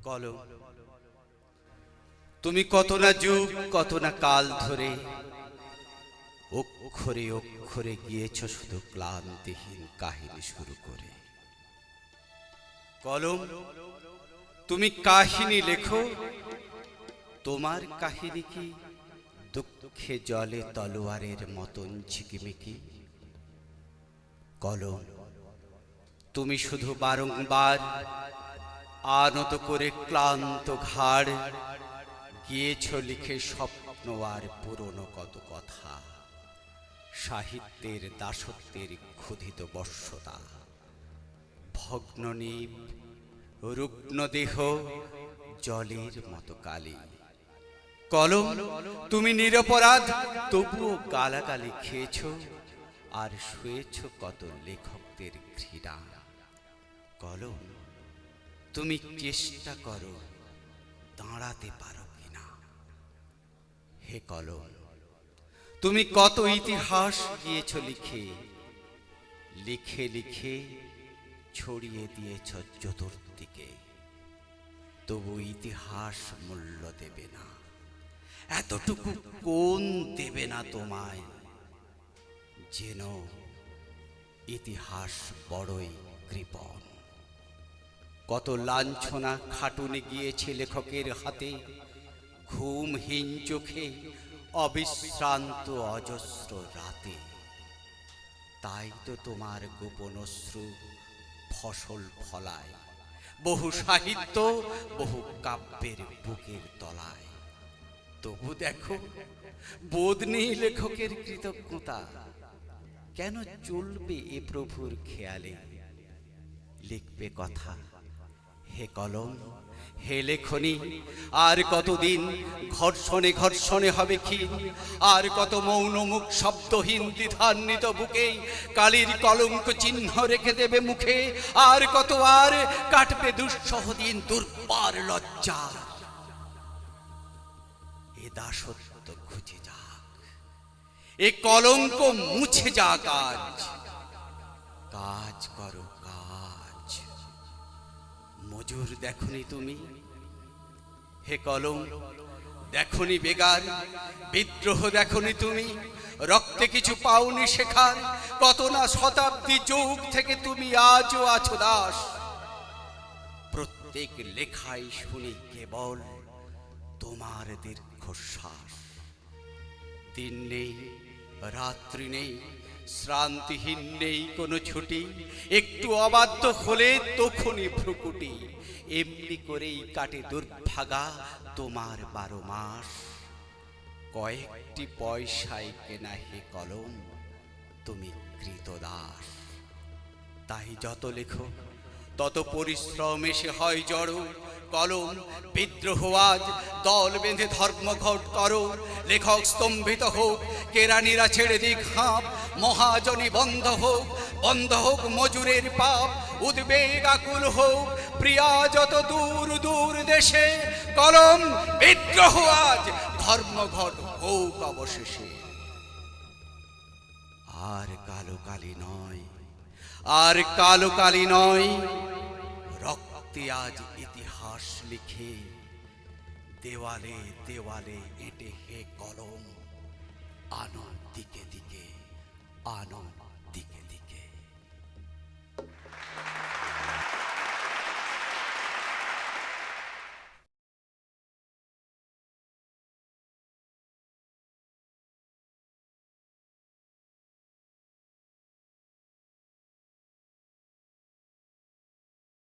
কলম, তুমি কত না যুগ কত না কাল ধরে অক্ষরে অক্ষরে গিয়েছ শুধু ক্লান্তিহীন কাহিনী শুরু করে। কলম, তুমি কাহিনী লেখো, তোমার কাহিনী কি দুঃখে জলে তলোয়ারের মতন ঝিকিমিকি? কলম, তুমি শুধু বারংবার আনত করে ক্লান্ত ঘাড় গিয়েছ লিখে স্বপ্ন আর পুরনো কত কথা, সাহিত্যের দাসত্বের ক্ষুধিত বর্ষতা, ভগ্ন নিপ রুগ্ন দেহ জলের মতো কালি। কলম, তুমি নিরপরাধ তবুও গালাগালি খেয়েছ আর শুয়েছ কত লেখকদের ঘৃণা। কলম, তুমি চেষ্টা করো দাঁড়াতে পারো কিনা। হে কলম, তুমি কত ইতিহাস গিয়েছ লিখে, লিখে লিখে ছড়িয়ে দিয়েছ চতুর্দিকে, তবু ইতিহাস মূল্য দেবে না। এতটুকু কোন দেবে না তোমায়, যেন ইতিহাস বড়ই কৃপণ। কত লাঞ্ছনা খাটুনে গিয়েছে লেখকের হাতে, ঘুমহীন চোখে অবিশ্রান্ত অজস্র রাতে। তাই তো তোমার গোপন অশ্রু ফসল ফলায় বহু সাহিত্য বহু কাব্যের বুকের তলায়। তবু দেখো, বোধ নেই লেখকের কৃতজ্ঞতা। কেন চলবে এ প্রভুর খেয়ালে, লিখবে কথা। হে কলম, হে লেখনী, আর কতদিন ঘর্ষণে ঘর্ষণে হবে ক্ষীণ, আর কত মৌন মুখ শব্দহীন দ্বিধান্বিত বুকে কালির কলঙ্ক চিহ্ন রেখে দেবে মুখে, আর কত আর কাটবে দুঃসহ দিন দুর্বার লজ্জা। এ দাসত্ব ঘুচে যাক, এ কলঙ্ক মুছে যাক আজ। কাজ করো কাজ। মজুর দেখনি তুমি? হে কলম, দেখনি বেগার বিদ্রোহ? দেখনি তুমি রক্তে কিছু পাওনি শেখার? কত না শতাব্দী যুগ থেকে তুমি আজও আছো দাস। প্রত্যেক লেখাই শুনি কেবল তোমার দীর্ঘশ্বাস। দিন নেই, রাত্রি নেই, শ্রান্তিহীন নেই কোনো ছুটি। একটু অবাধ্য হলে তখনই ভ্রুকুটি। এমনি করেই কাটে দুর্ভাগা তোমার 12 মাস। কয়েকটি পয়সায় কেনা হে কলম তুমি কৃতদাস। তাই যত লেখো তত পরিশ্রম এসে হয় জড়ো। কলম, বিদ্রোহ আজ দল বেঁধে ধর্মঘট করো। লেখক স্তম্ভিত হোক, কেরানিরা ছেড়ে দিক হাঁপ। মহাজনী বন্ধ হোক, বন্ধ হোক মজুরের পাপ। উদ্বেগ আকুল হোক প্রিয়া যত দূর দূর দেশে। কলম, বিদ্রোহ আজ, ধর্মঘট হোক অবশেষে। আর কালো কালি নয়, আর কালো কালি নয়, রক্তে আজ ইতিহাস লিখে দেওয়ালে দেওয়ালে এঁটে হে কলম আনো দিকে দিকে আনো।